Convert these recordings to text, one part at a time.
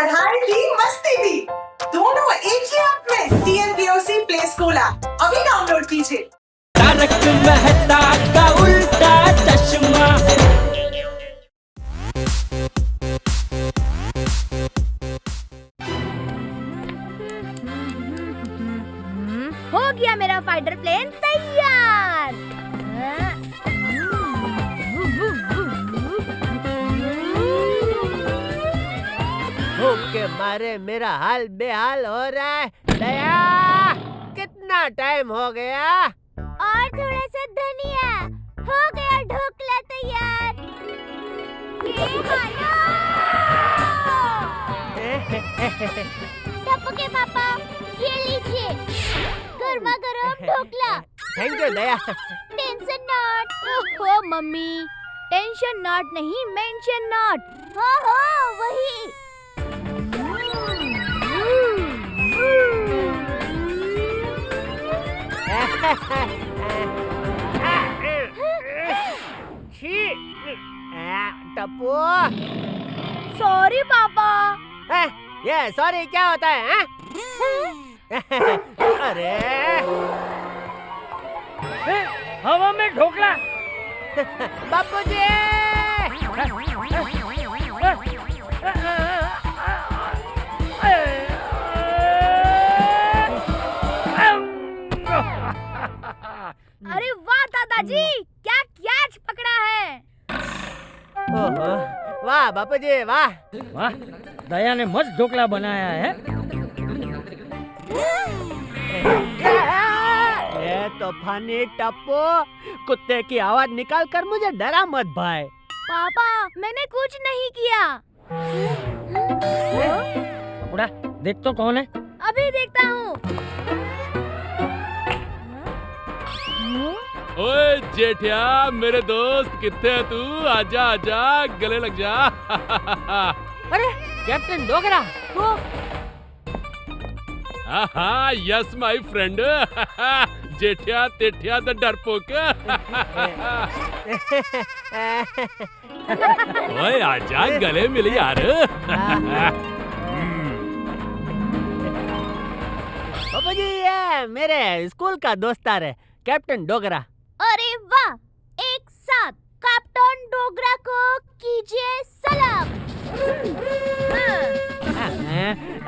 पढ़ाई भी मस्ती भी दोनों एक ही ऐप में। TNPOC प्ले स्कूल ऐप अभी डाउनलोड कीजिए। तारक मेहता का उल्टा चश्मा। हो गया मेरा फाइटर प्लेन तैयार। भूख के मारे मेरा हाल बेहाल हो रहा है। दया, कितना टाइम हो गया? और थोड़ा सा धनिया, हो गया ढोकला तैयार। ये खाना। टप्पू के पापा, ये लीजिए गर्मा गर्म dhokla. Thank you Daya. Tension not. ओहो मम्मी, टेंशन नॉट नहीं, मेंशन नॉट। हो वही। टप्पू, सॉरी पापा। ये सॉरी क्या होता है? अरे हवा में ढोकला। बापूजी! अरे वाह दादाजी, क्या कैच पकड़ा है। ओहो, वाह बापूजी वाह। वाह, दया ने मस्त ढोकला बनाया है। ये तूफानी टप्पू, कुत्ते की आवाज निकाल कर मुझे डरा मत भाई। पापा, मैंने कुछ नहीं किया। कपड़ा देख तो कौन है। अभी देखता हूँ। ओए जेठिया, मेरे दोस्त कितने है तू? आजा आजा, गले लग जा। अरे कैप्टन डोगरा, तू? हाँ, यस माय फ्रेंड। जेठिया तेठिया द डरपोक। ओए आजा, गले मिल यार। बाबूजी, ये मेरे स्कूल का दोस्तार है, कैप्टन डोगरा। अरे वाह, एक साथ कैप्टन डोगरा को कीजिए सलाम।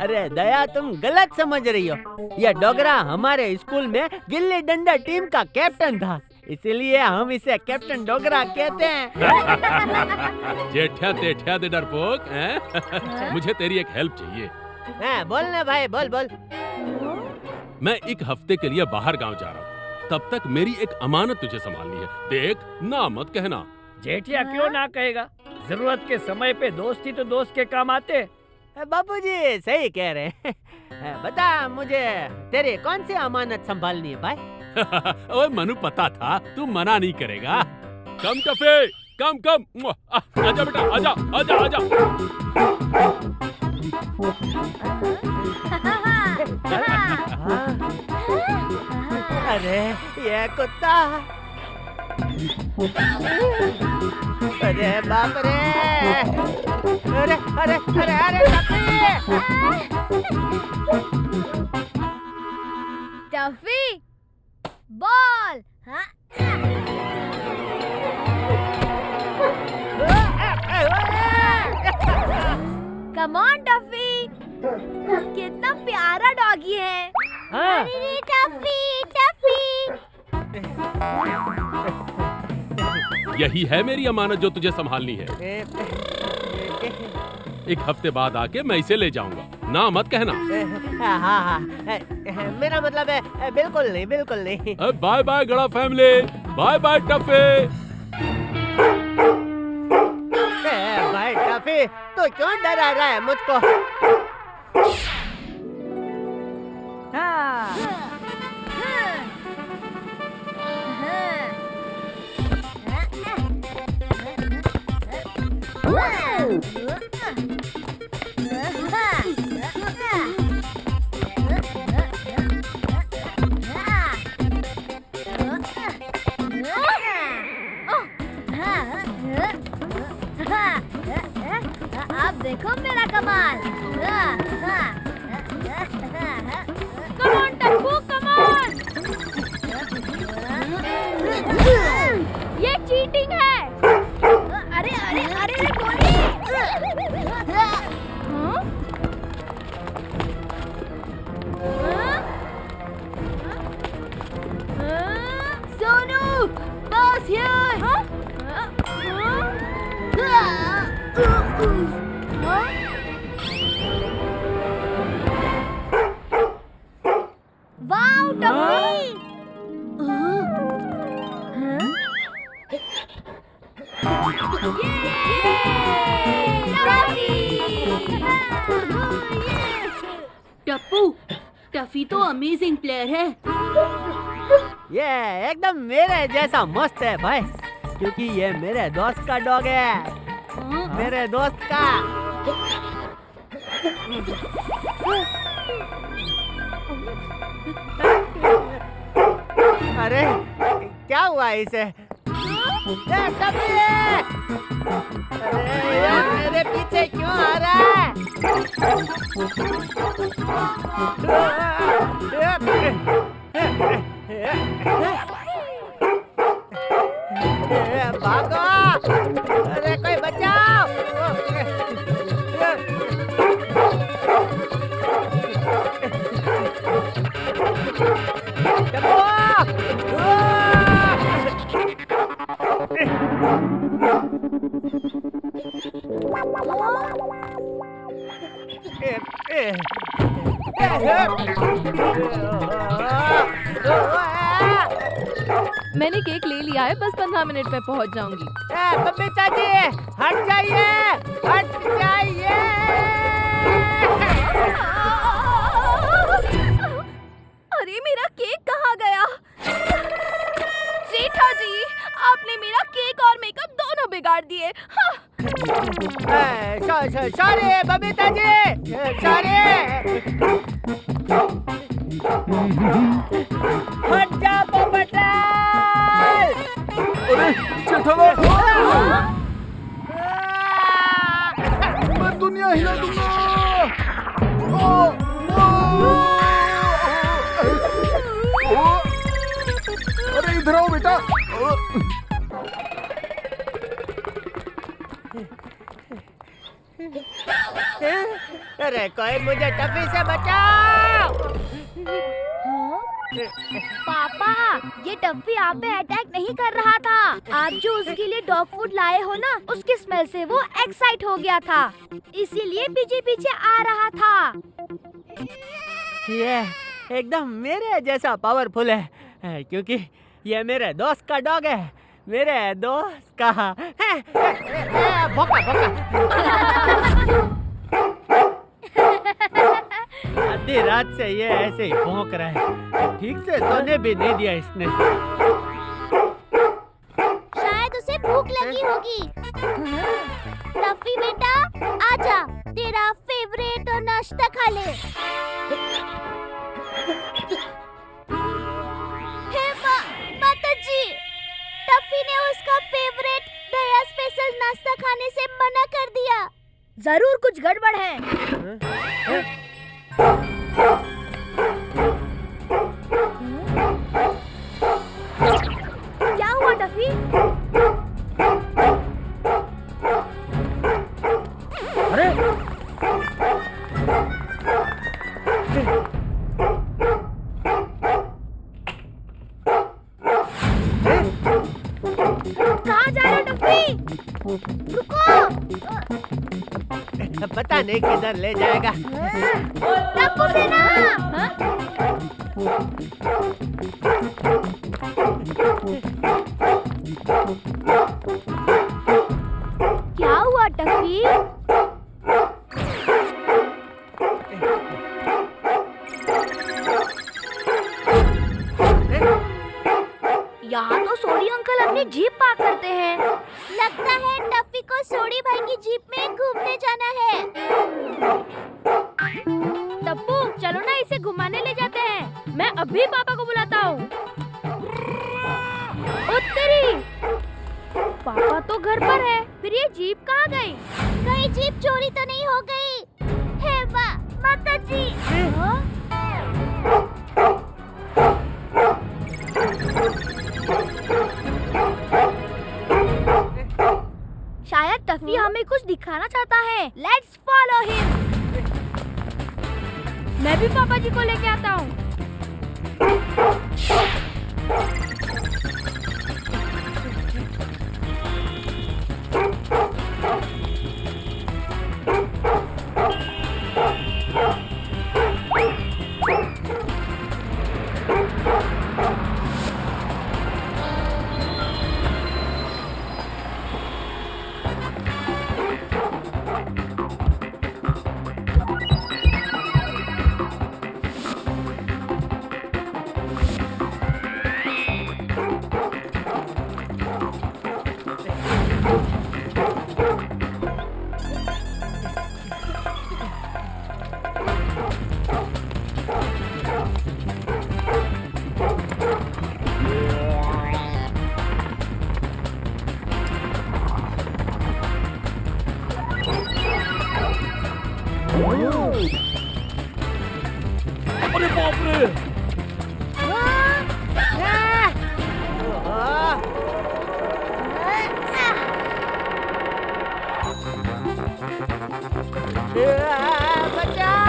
अरे दया, तुम गलत समझ रही हो। यह डोगरा हमारे स्कूल में गिल्ली डंडा टीम का कैप्टन था, इसीलिए हम इसे कैप्टन डोगरा कहते हैं। जेठिया तेठिया द डरपोक, हैं? मुझे तेरी एक हेल्प चाहिए। बोलना भाई, बोल बोल। मैं एक हफ्ते के लिए बाहर गांव जा रहा हूँ, तब तक मेरी एक अमानत तुझे संभालनी है। देख, ना मत कहना। जेठिया क्यों ना कहेगा, जरूरत के समय पे दोस्ती तो दोस्त के काम आते। बाबूजी सही कह रहे हैं। बता मुझे, तेरी कौन सी अमानत संभालनी है भाई? ओए मनु, पता था तू मना नहीं करेगा। कम टफे, कम कम। आजा बेटा, आजा आजा आजा। अरे ये कुत्ता, अरे बाप रे, अरे अरे अरे अरे Tuffy, ball. Come on Tuffy, कितना प्यारा डॉगी है। हाँ। अरे टफी टफी। यही है मेरी अमानत जो तुझे संभालनी है। एक हफ्ते बाद आके मैं इसे ले जाऊंगा, ना मत कहना। हाँ, मेरा मतलब है बिल्कुल नहीं, बिल्कुल नहीं। बाय बाय गड़ा फैमिली, बाय बाय टफे। भाई टफी, तू क्यों डरा रहा है मुझको? अब देखो मेरा कमाल। टप्पू, टफी तो अमेजिंग प्लेयर है। ये एकदम मेरे जैसा मस्त है भाई, क्योंकि ये मेरे दोस्त का डॉग है। मेरे दोस्त का। अरे क्या हुआ इसे? टप्पी! अरे यार, मेरे पीछे क्यों आ रहा है? भागो! अरे कोई बचाओ! मैंने केक ले लिया है, बस 15 मिनट में पहुंच जाऊंगी। बबीता जी, हट जाइए, हट जाइए। अरे मेरा केक कहाँ गया? जेठा जी, आपने मेरा केक और मेकअप दोनों बिगाड़ दिए। Sorry Babita ji, sorry. हट जा पोपटलाल। अरे जेठालाल, मैं दुनिया हिला दूंगा। अरे इधर आओ बेटा। अरे कोई मुझे टफी से बचाओ। पापा, ये टफी आप पे अटैक नहीं कर रहा था। आप जो उसके लिए डॉग फूड लाए हो ना, उसकी स्मेल से वो एक्साइट हो गया था, इसीलिए पीछे पीछे आ रहा था। ये एकदम मेरे जैसा पावरफुल है, क्योंकि ये मेरे दोस्त का डॉग है। मेरे दोस्त का भौंका भौंका। आधी रात से ये ऐसे ही भौंक रहा है, ठीक से सोने भी नहीं दिया इसने। शायद उसे भूख लगी होगी। टफी बेटा, आजा, तेरा फेवरेट नाश्ता खा ले। हे माताजी, टफी ने उसका फेवरेट दया स्पेशल नाश्ता खाने से मना कर दिया। जरूर कुछ गड़बड़ है। क्या हुआ टफी? अरे कहाँ जा रहा टफी? रुको! पता नहीं किधर ले जाएगा। टप्पू से ना! क्या हुआ टफी? यहाँ तो सोडी अंकल अपनी जीप पार्क करते हैं। लगता है टफी को सोडी भाई की जीप में घूमने जाना है। टप्पू, चलो ना इसे घुमाने ले जाते हैं। मैं अभी पापा को बुलाता हूँ। उत्तरी, पापा तो घर पर है, फिर ये जीप कहाँ गई? कहीं जीप चोरी तो नहीं हो गई? हे माता जी! शायद टफी हमें कुछ दिखाना चाहता है। Let's follow him. मैं भी पापा जी को लेके आता हूँ। अरे बाप रे! बचाओ!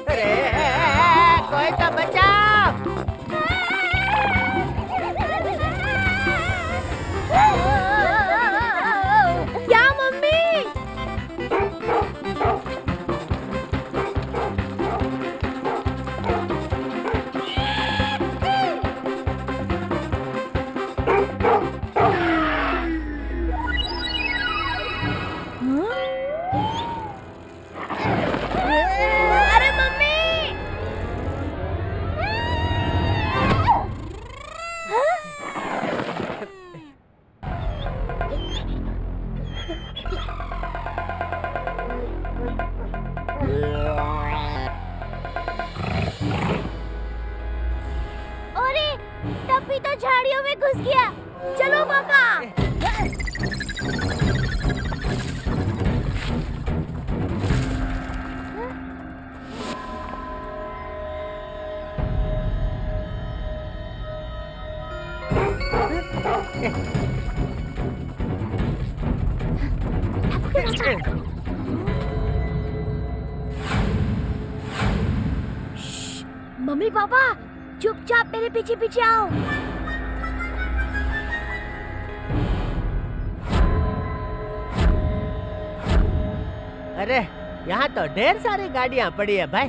अरे कोई तो बचाओ! क्या मम्मी? अरे मम्मी! अरे टप्पी तो झाड़ियों में घुस गया। चलो पापा। मम्मी पापा चुपचाप मेरे पीछे पीछे आओ। अरे यहाँ तो ढेर सारी गाड़ियाँ पड़ी है भाई।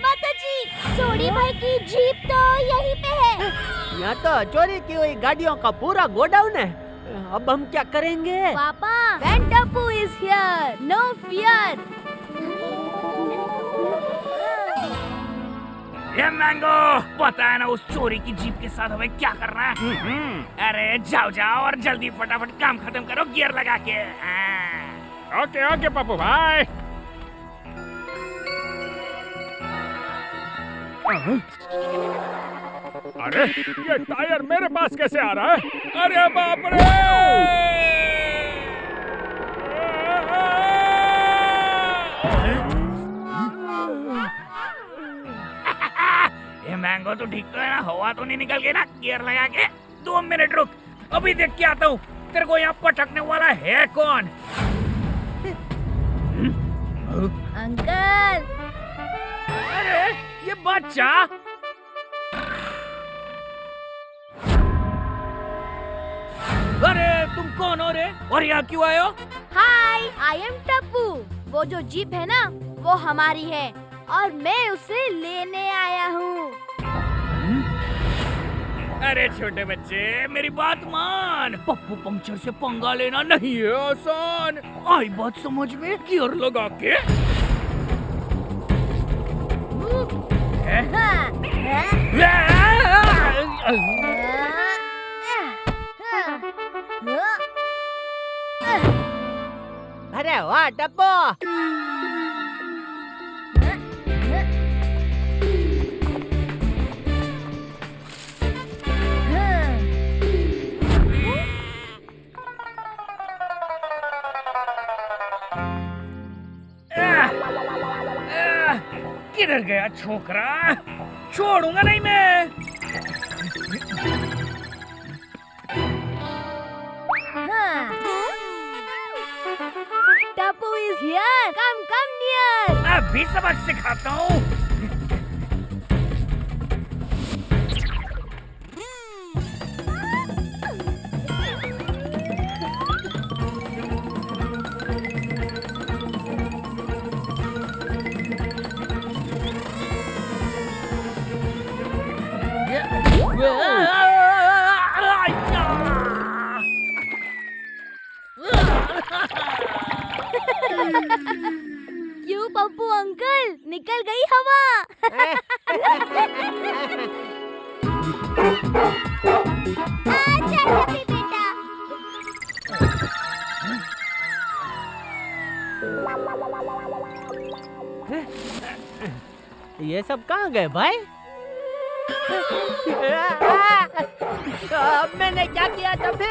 माता जी, सोनी भाई की जीप तो यहीं पे है। यहाँ तो चोरी की हुई गाड़ियों का पूरा गोडाउन है। अब हम क्या करेंगे? पापा, When Tapu is here, no fear. ये मैंगो, पता है ना उस चोरी की जीप के साथ हमें क्या करना है? अरे जाओ जाओ और जल्दी फटाफट काम खत्म करो गियर लगा के। ओके ओके पप्पू भाई। अरे ये टायर मेरे पास कैसे आ रहा है? अरे बाप रे! ये मैंगो तो ठीक तो है ना, हवा तो नहीं निकल गई ना गियर लगा के? 2 मिनट रुक, अभी देख के आता हूँ। तेरे को यहाँ पटकने वाला है कौन? अंकल, अरे ये बच्चा! अरे तुम कौन हो रे? और यहाँ क्यों आए हो? हाय, आई एम टप्पू। वो जो जीप है ना, वो हमारी है और मैं उसे लेने आया हूँ। अरे छोटे बच्चे, मेरी बात मान। पप्पू पंक्चर से पंगा लेना नहीं है आसान। आई बात समझ में, गियर लगा के। अरे वाह टप्पू! किधर गया छोकरा? छोड़ूंगा नहीं मैं। Tappu is here. Come near. अभी सबक सिखाता हूँ। क्यों पप्पू अंकल, निकल गई हवा? ये सब कहाँ गए भाई? अब मैंने क्या किया टफी?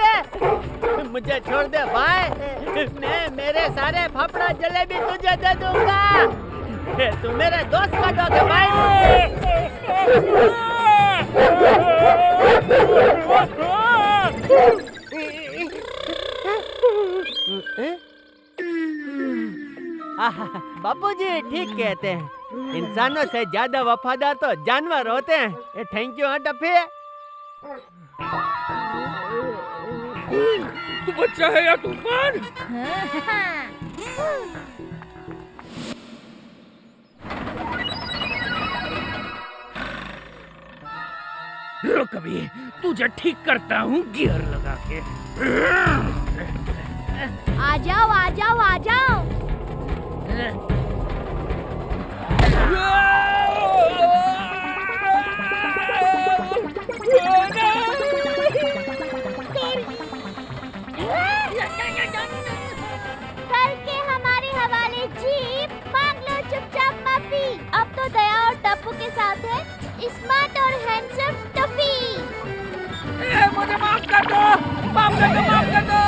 मुझे छोड़ दे भाई, मैं मेरे सारे फाफड़ा जलेबी तुझे दे दूंगा। तू मेरे दोस्त का डॉग है भाई। बापूजी ठीक कहते हैं, इंसानों से ज्यादा वफादार तो जानवर होते हैं। थैंक यू हाँ टफी। तू बच्चा है या तूफान? रुक अभी, तुझे ठीक करता हूँ गियर लगा के। आ जाओ आ जाओ आ जाओ। करके हमारे हवाले जीप, मांग लो चुपचाप माफी। अब तो दया और टप्पू के साथ है स्मार्ट और हैंडसम टफी। मुझे माफ कर दो, माफ कर दो, माफ कर दो।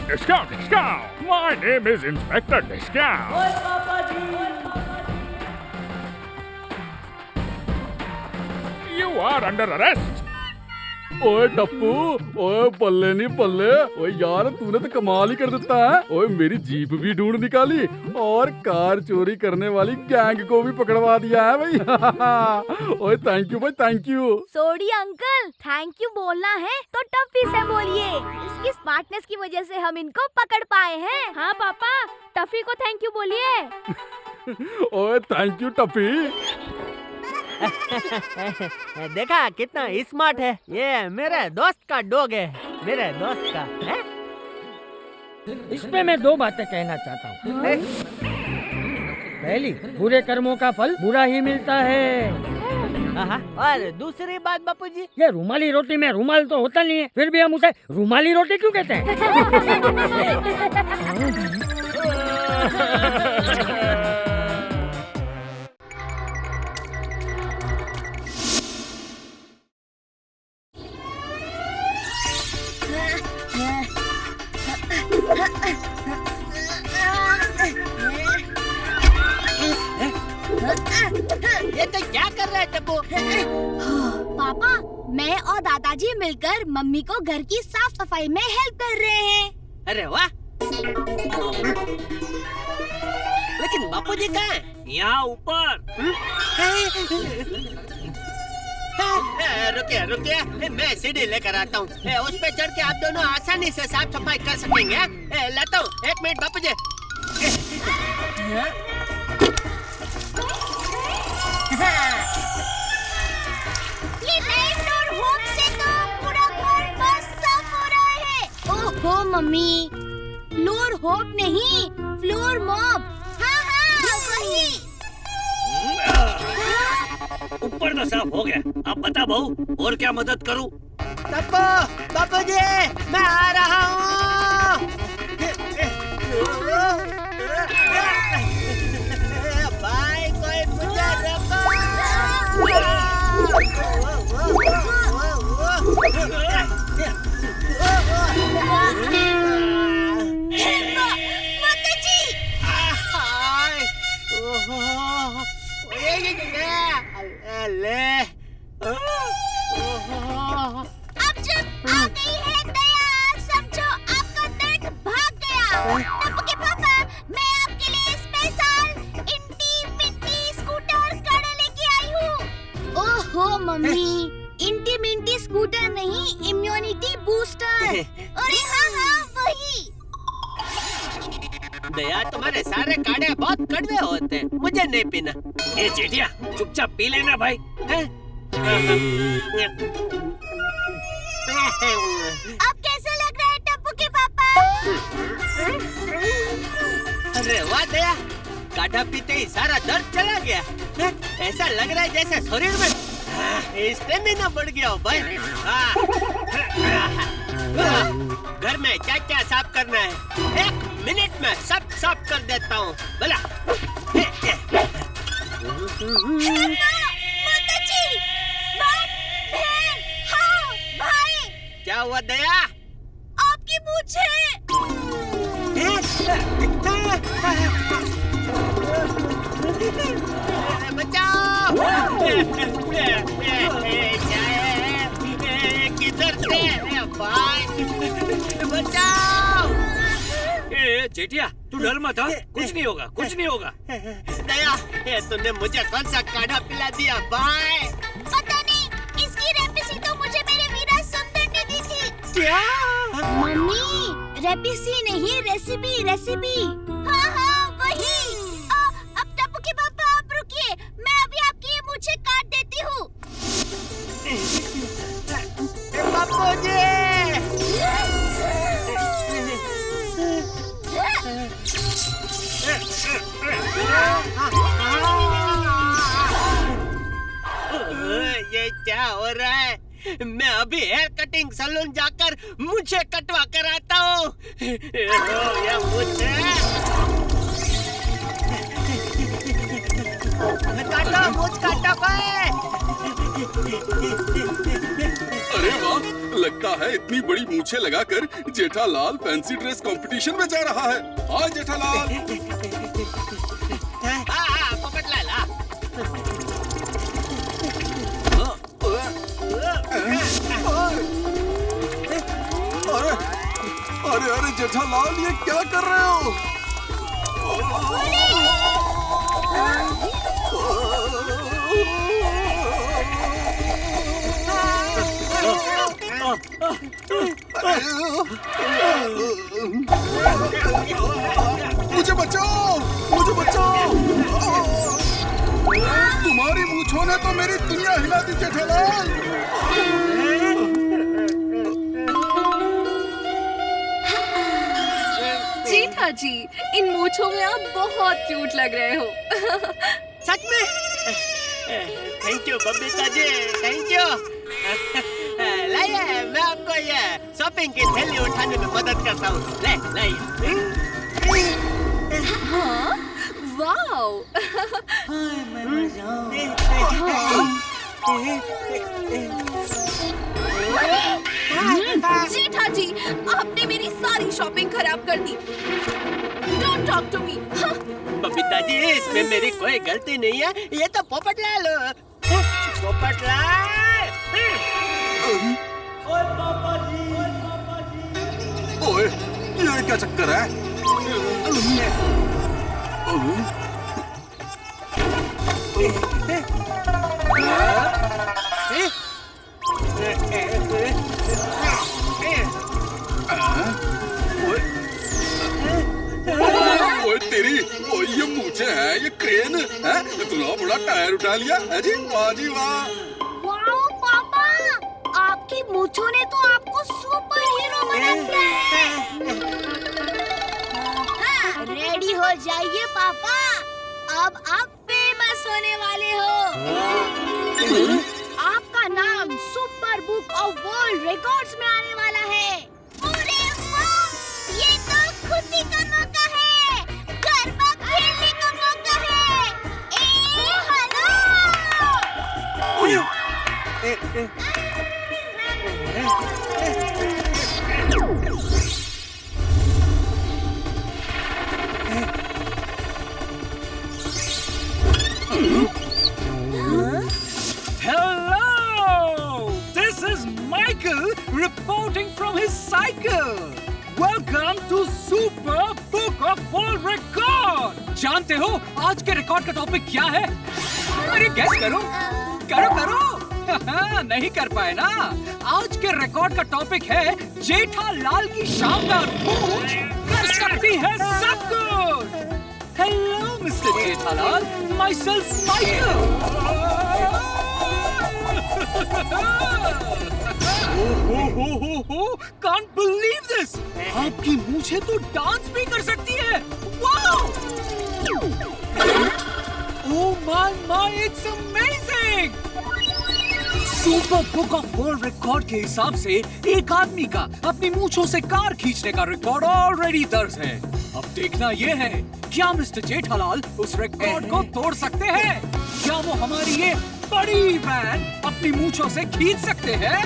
Discount, discount. My name is Inspector Discount. You are under arrest. ओए टप्पू, ओए बल्ले नहीं बल्ले। ओए यार तूने तो कमाल ही कर देता है। ओए मेरी जीप भी ढूंढ निकाली और कार चोरी करने वाली गैंग को भी पकड़वा दिया है भाई। ओए थैंक यू भाई, thank you. Sodhi uncle, thank you बोलना है तो टफी से बोलिए। इसकी स्मार्टनेस की वजह से हम इनको पकड़ पाए हैं। हाँ पापा, टफी को थैंक यू बोलिए। ओए थैंक यू टफी। देखा कितना स्मार्ट है। ये मेरे दोस्त का डॉग है, मेरे दोस्त का है? इसमें मैं दो बातें कहना चाहता हूँ। पहली, बुरे कर्मों का फल बुरा ही मिलता है। और दूसरी बात बापूजी, ये रुमाली रोटी में रुमाल तो होता नहीं है, फिर भी हम उसे रुमाली रोटी क्यों कहते हैं? ये तो क्या कर रहा है टप्पू? पापा, मैं और दादाजी मिलकर मम्मी को घर की साफ सफाई में हेल्प कर रहे हैं। अरे वाह। लेकिन बापूजी कहाँ है? यहाँ ऊपर। रुकिए रुकिए, मैं सीढ़ी लेकर आता हूँ। उस पे चढ़ के आप दोनों आसानी से साफ सफाई कर सकेंगे। लाता हूँ, एक मिनट बापूजी। ये नए फ्लोर होप से तो पूरा घर बस साफ हो रहा है। ओहो मम्मी, फ्लोर होप नहीं, फ्लोर मॉप। हाँ वही। ऊपर तो साफ हो गया, अब बता बहू और क्या मदद करूं? बापूजी, मैं आ रहा हूँ। भाई कोई मुझे रोको। अब जब आ गई है दया, समझो आपका दर्द भाग गया। टप्पू के पापा, मैं आपके लिए स्पेशल इंटी मिंटी स्कूटर कार लेके आई हूँ। ओहो मम्मी, इंटी मिंटी स्कूटर नहीं, इम्यूनिटी बूस्टर। अरे हाँ वही। दया, तुम्हारे सारे काढ़े बहुत कड़वे होते हैं, मुझे नहीं पीना। ये चेटिया, चुपचाप पी लेना भाई। अब कैसा लग रहा है टप्पू के पापा? अरे वाह दया, काढ़ा पीते ही सारा दर्द चला गया। ऐसा लग रहा है जैसे शरीर में स्टेमिना बढ़ गया हो भाई। मुझे क्या क्या साफ करना है, 1 मिनट में सब साफ कर देता हूँ। बोला माताजी, बाप, बहन, हाँ, भाई। क्या हुआ दया? आपकी मूछें। बचाओ! किधर से भाई? बचाओ! जेठिया तू डर मत, हाँ? कुछ नहीं होगा, कुछ नहीं होगा। दया, ये तूने मुझे कौन सा काढ़ा पिला दिया भाई? पता नहीं, इसकी रेपिसी तो मुझे मेरे वीरा सुंदर ने दी थी। क्या? मम्मी, रेपिसी नहीं, रेसिपी, रेसिपी। हाँ हाँ वही। अब टप्पू के पापा आप रुकिए, मैं अभी आपकी ये मूछें काट देती हूँ। बापूजी! ये क्या हो रहा है? मैं अभी हेयर कटिंग सैलून जाकर मुझे कटवा कर आता हूँ। ये मुझे काटा, मुझ काटा भाई। अरे वाह, लगता है इतनी बड़ी मूछें लगाकर जेठालाल फैंसी ड्रेस कंपटीशन में जा रहा है। हाँ जेठालाल। हाँ, पोपटलाल, हाँ। अरे अरे जेठालाल, ये क्या कर रहे हो? मुझे बचाओ, मुझे बचाओ! तुम्हारी मूंछों ने तो मेरी दुनिया हिला दी जेठालाल। जेठा जी, इन मूंछों में आप बहुत क्यूट लग रहे हो। सच में? Thank you Babita ji, thank you. लाइए, मैं आपको ये शॉपिंग की थैली उठाने में मदद करता हूँ। लाइए। हाँ, वाओ। जेठा जी, आपने मेरी सारी शॉपिंग खराब कर दी। Don't talk to me. Babita ji, इसमें मेरी कोई गलती नहीं है। ये तो पोपटलाल। पोपटलाल। ओए, ये क्या चक्कर है? ओए तेरी, ओए ये मूछें हैं, ये क्रेन है, इतना बड़ा टायर उठा लिया है जी। वाह जी वाह। वाओ पापा, आपकी मूंछों ने तो आपको सुपर हीरो बना दिया है। हाँ, रेडी हो जाइए पापा, अब आप फेमस होने वाले हो। आपका नाम super book of world records में आने वाला है। अरे वाह, ये तो खुशी का मौका है, गरबा खेलने का मौका है। Hello. Hello! This is Michael reporting from his cycle. Welcome to Super Book of World Record. जानते हो आज के रिकॉर्ड का टॉपिक क्या है? अरे गेस करो, करो। नहीं कर पाए ना? आज के रिकॉर्ड का टॉपिक है जेठालाल की शानदार मूंछ कर सकती है सब कुछ। Hello mister Jethalal, myself Michael. Can't believe this! आपकी मूंछें तो डांस भी कर सकती है। Wow! Oh my, it's amazing! Super book of world record के हिसाब से एक आदमी का अपनी मूंछों से कार खींचने का रिकॉर्ड ऑलरेडी दर्ज है। अब देखना ये है, क्या मिस्टर जेठालाल उस रिकॉर्ड को तोड़ सकते हैं? क्या वो हमारी ये बड़ी वैन अपनी मूंछों से खींच सकते हैं?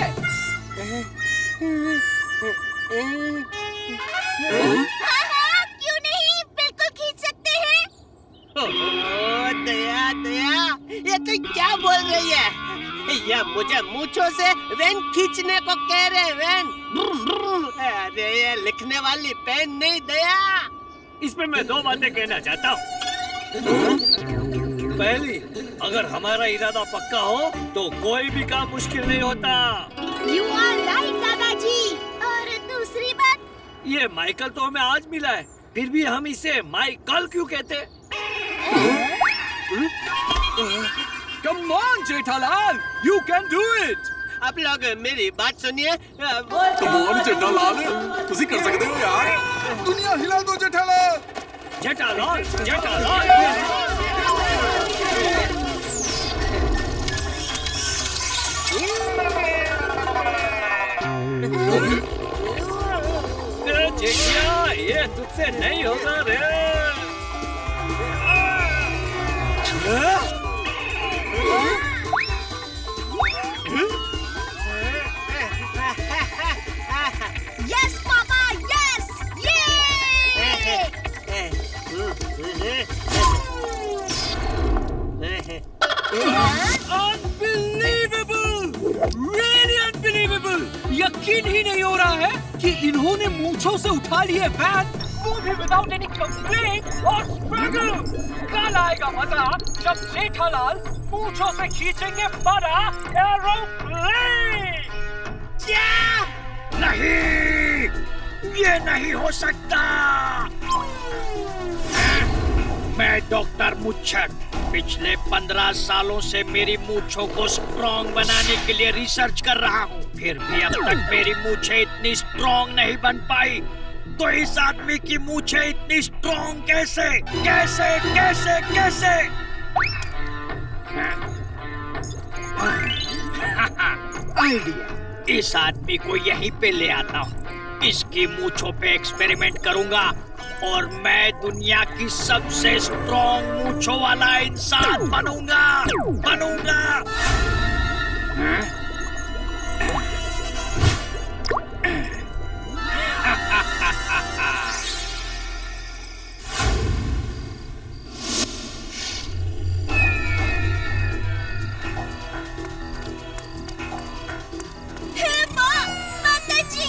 हाँ, क्यों नहीं, बिल्कुल खींच सकते हैं। दया दया, ये तो क्या बोल रही है? ये मुझे मूंछों से वैन खींचने को कह रहे। वैन ब्रुम ब्रुम। अरे ये लिखने वाली पेन नहीं दया। इसमें मैं दो बातें कहना चाहता हूँ। पहली, अगर हमारा इरादा पक्का हो तो कोई भी काम मुश्किल नहीं होता। You are right, दादाजी। और दूसरी बात, ये माइकल तो हमें आज मिला है, फिर भी हम इसे माइकल क्यों कहते? Come on, Jethalal, you can do it. आप लोग मेरी बात सुनिए। कमोन जेठालाल, तुसी कर सकते हो यार। दुनिया हिला दो जेठालाल। जेठालाल, जेठालाल। जेठिया, ये तुझसे नहीं होगा रे। yes, पापा, yes, Unbelievable! Really unbelievable! यकीन ही नहीं हो रहा है कि इन्होंने मूंछों से उठा लिए वैन, वो भी without any complaint or struggle। कल आएगा मजा जब जेठालाल मूंछों से खींचेंगे बड़ा एरोप्लेन। क्या? नहीं, ये नहीं हो सकता। मैं डॉक्टर मुच्छर पिछले 15 सालों से मेरी मूंछों को स्ट्रॉन्ग बनाने के लिए रिसर्च कर रहा हूँ, फिर भी अब तक मेरी मूंछें इतनी स्ट्रॉन्ग नहीं बन पाई। तो इस आदमी की मूंछें इतनी स्ट्रॉन्ग कैसे कैसे कैसे कैसे? आइडिया, इस आदमी को यहीं पे ले आता हूँ, इसकी मूंछों पे एक्सपेरिमेंट करूंगा और मैं दुनिया की सबसे स्ट्रॉन्ग मूंछों वाला इंसान बनूंगा। हे माँ, माताजी।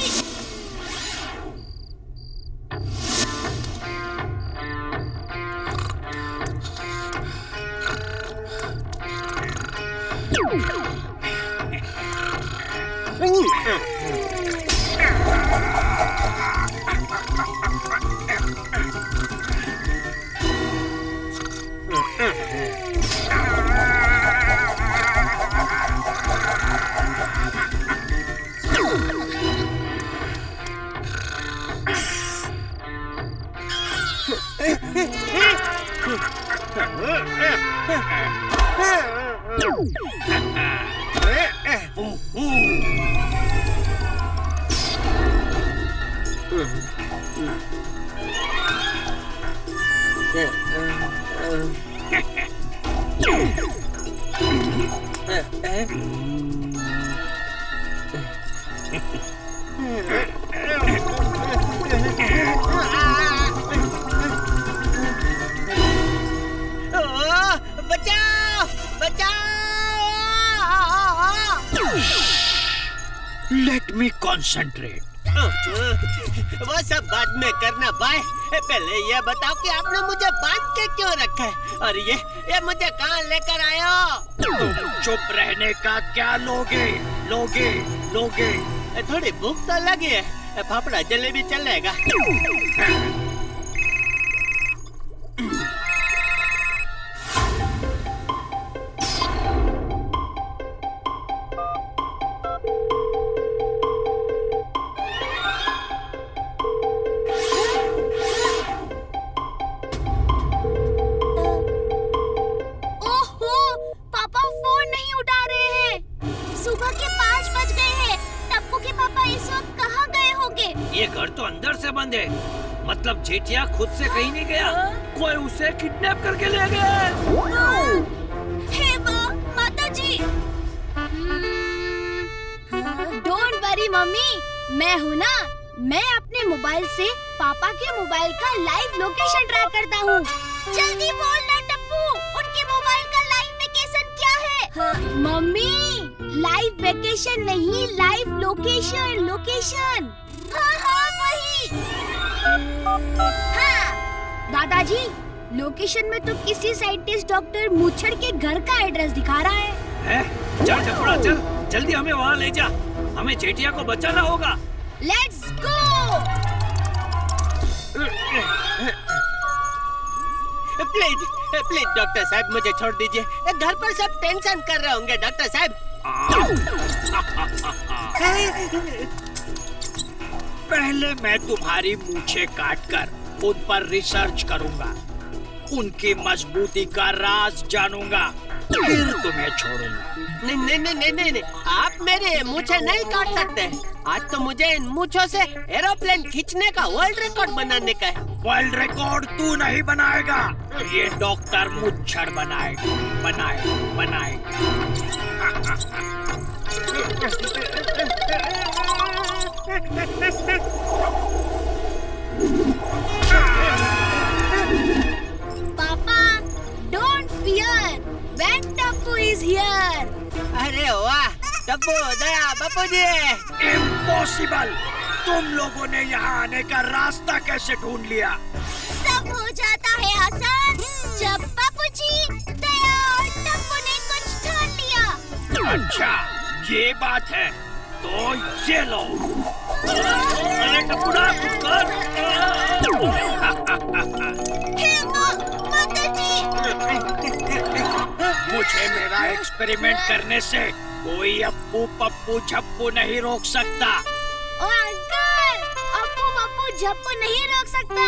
बचाओ बचाओ। Let me concentrate. वो सब बाद में करना भाई, पहले ये बताओ कि आपने मुझे बांध के क्यों रखा है और ये मुझे कहाँ लेकर आए हो? तुम चुप रहने का क्या लोगे? थोड़ी भूख तो लगी है, फाफड़ा जलेबी चलेगा। ओहो, पापा फोन नहीं उठा रहे हैं। सुबह ये घर तो अंदर से बंद है, मतलब जेठिया खुद से कहीं नहीं गया, कोई उसे किडनैप करके ले गया है। हे माता जी। डोंट वरी मम्मी, मैं हूँ ना। मैं अपने मोबाइल से पापा के मोबाइल का लाइव लोकेशन ट्रैक करता हूँ। जल्दी बोल ना टप्पू, उनके मोबाइल का लाइव लोकेशन क्या है? मम्मी, लाइव वेकेशन नहीं, लाइव लोकेशन। लोकेशन हाँ वही। हाँ दादाजी, लोकेशन में तो किसी साइंटिस्ट डॉक्टर मुच्छड़ के घर का एड्रेस दिखा रहा है। चल टपड़ा चल, जल्दी हमें वहाँ ले जा, हमें जेठिया को बचाना होगा। Let's go. Please please doctor साहब, मुझे छोड़ दीजिए। घर पर सब टेंशन कर रहे होंगे डॉक्टर साहब। पहले मैं तुम्हारी मूछें काटकर उन पर रिसर्च करूंगा, उनकी मजबूती का राज जानूंगा, फिर तुम्हें छोड़ूंगा। नहीं नहीं नहीं नहीं नहीं, आप मेरे मूछें नहीं काट सकते। आज तो मुझे इन मूछों से एरोप्लेन खींचने का वर्ल्ड रिकॉर्ड बनाने का है। वर्ल्ड रिकॉर्ड तू नहीं बनाएगा, ये डॉक्टर मुच्छड़ बनाएगा, बनाएगा। पापा, don't fear, when Tappu is here. अरे वाह, टप्पू, दया, बापूजी। इम्पॉसिबल, तुम लोगों ने यहाँ आने का रास्ता कैसे ढूंढ लिया? सब हो जाता है आसान जब बापूजी, दया और टप्पू ने कुछ ढूंढ लिया। अच्छा, ये बात है, तो ये लो। अरे टप्पूड़ा, कुछ कर। हे माता जी। मुझे मेरा एक्सपेरिमेंट करने से कोई अप्पू पप्पू झप्पू नहीं रोक सकता। ओ अंकल, अप्पू पप्पू झप्पू नहीं रोक सकता,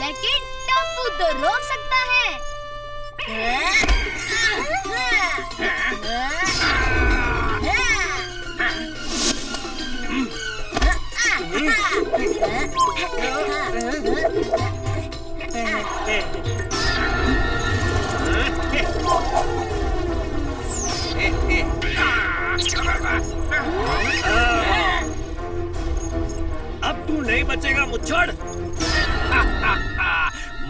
लेकिन टप्पू तो रोक सकता है। अब तू नहीं बचेगा मुच्छड़।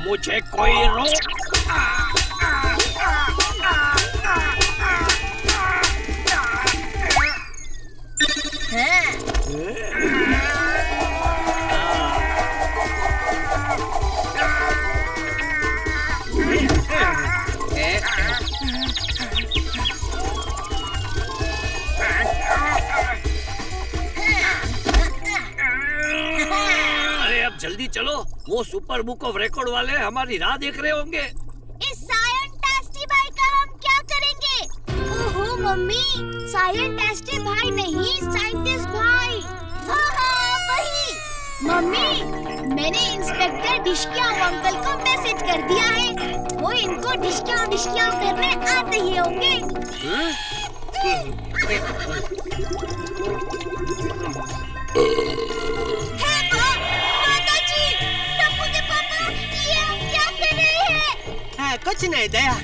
मुझे कोई रोक। अरे अब जल्दी चलो, वो सुपर बुक ऑफ रिकॉर्ड वाले हमारी राह देख रहे होंगे। इस साइंटिस्ट भाई का हम क्या करेंगे? ओहो मम्मी, साइंटिस्ट भाई नहीं, साइंटिस्ट भाई। हाँ वही। मम्मी, मैंने इंस्पेक्टर डिशक्याम अंकल को मैसेज कर दिया है, वो इनको डिशक्याम करने आते ही होंगे। कुछ नहीं दया,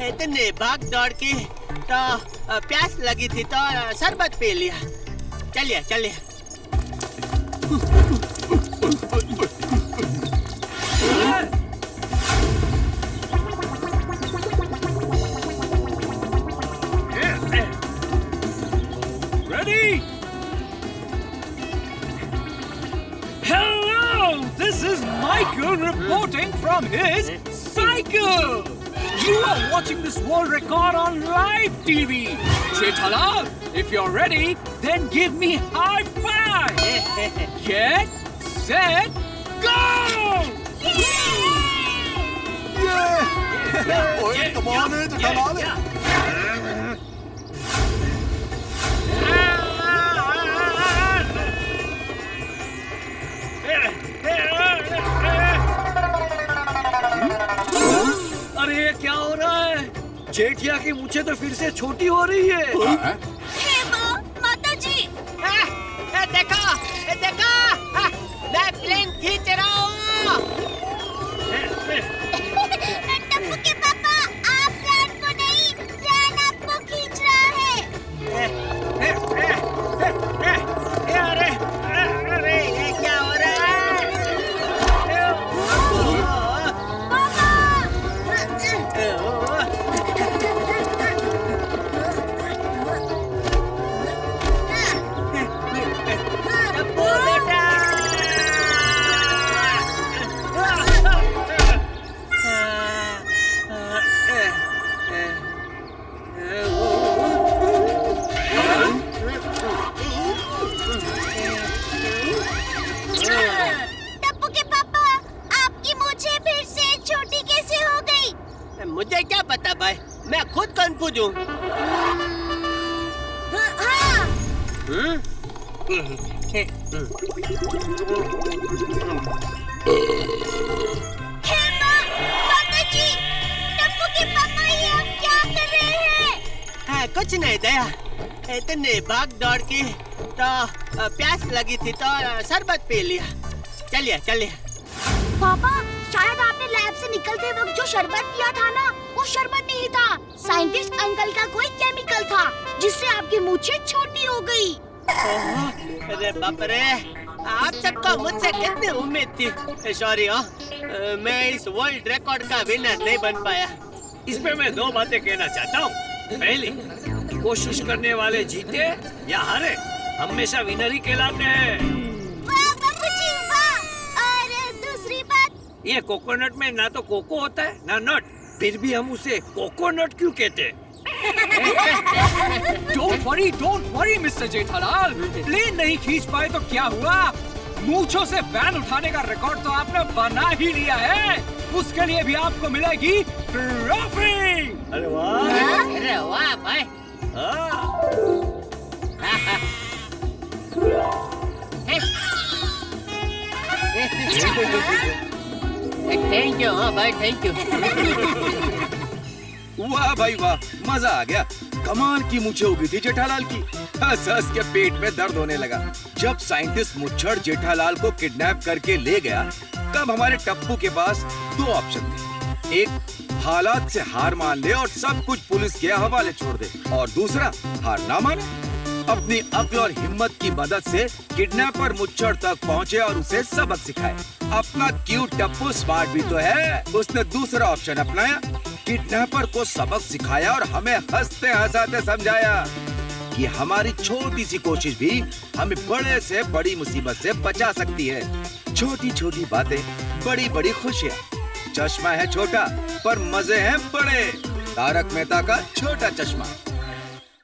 इतने भाग दौड़ की तो प्यास लगी थी तो शरबत पी लिया। चलिए। Ready? Hello, this is Michael reporting from his cycle. You are watching this world record on live TV. Jethalal, if you're ready, then give me high five. Get set, go! ओए कमाल है जेठालाल। अरे ये क्या हो रहा है? जेठिया की मूछें तो फिर से छोटी हो रही है। हे माता जी। देखो, खींच रहा हूँ। टप्पू के पापा, आप प्लान को नहीं, प्लान आपको खींच रहा है। अरे ये क्या हो रहा है? टप्पू बेटा। टप्पू के पापा, आपकी मूछें फिर से छोटी कैसे हो गई? मुझे क्या पता भाई, मैं खुद कंफ्यूज हूँ। हाँ, हेमा, माताजी, टप्पू के पापा ये आप क्या कर रहे हैं? हाँ, कुछ नहीं दया, इतने भाग दौड़ की तो प्यास लगी थी तो शरबत पी लिया। चलिए चलिए। पापा, शायद आपने लैब से निकलते वक्त जो शरबत पिया था ना, वो शरबत नहीं था, साइंटिस्ट अंकल का कोई केमिकल था, जिससे आपकी मूछें छोटी हो गई। अरे बाप रे, आप सबको मुझसे कितनी उम्मीद थी। सॉरी मैं इस वर्ल्ड रिकॉर्ड का विनर नहीं बन पाया। इसमें मैं दो बातें कहना चाहता हूँ। पहली, कोशिश करने वाले जीते या हारे, हमेशा विनर ही कहलाते हैं। वाह बाबूजी, वाह। और दूसरी बात, ये कोकोनट में ना तो कोको होता है ना नट, फिर भी हम उसे कोकोनट क्यों कहते हैं? Don't worry mister Jethalal, plane नहीं खींच पाए तो क्या हुआ? मूंछों से वैन उठाने का रिकॉर्ड तो आपने बना ही लिया है। उसके लिए भी आपको मिलेगी ट्रॉफी। अरे वाह, अरे वाह भाई। Thank you. हाँ भाई, थैंक यू। वाह भाई वाह, मजा आ गया। कमाल की मूछें उगी थी जेठालाल की। हंस हंस के पेट में दर्द होने लगा। जब साइंटिस्ट मुच्छड़ जेठालाल को किडनैप करके ले गया, तब हमारे टप्पू के पास दो ऑप्शन थे। एक, हालात से हार मान ले और सब कुछ पुलिस के हवाले छोड़ दे, और दूसरा, हार ना माने, अपनी अक्ल और हिम्मत की मदद से किडनैपर मुच्छड़ तक पहुँचे और उसे सबक सिखाए। अपना क्यूट टप्पू स्मार्ट भी तो है, उसने दूसरा ऑप्शन अपनाया, किडनैपर को सबक सिखाया और हमें हंसते हंसाते समझाया कि हमारी छोटी सी कोशिश भी हमें बड़े से बड़ी मुसीबत से बचा सकती है। छोटी छोटी बातें, बड़ी बड़ी खुशियाँ। चश्मा है छोटा पर मजे हैं बड़े। तारक मेहता का छोटा चश्मा।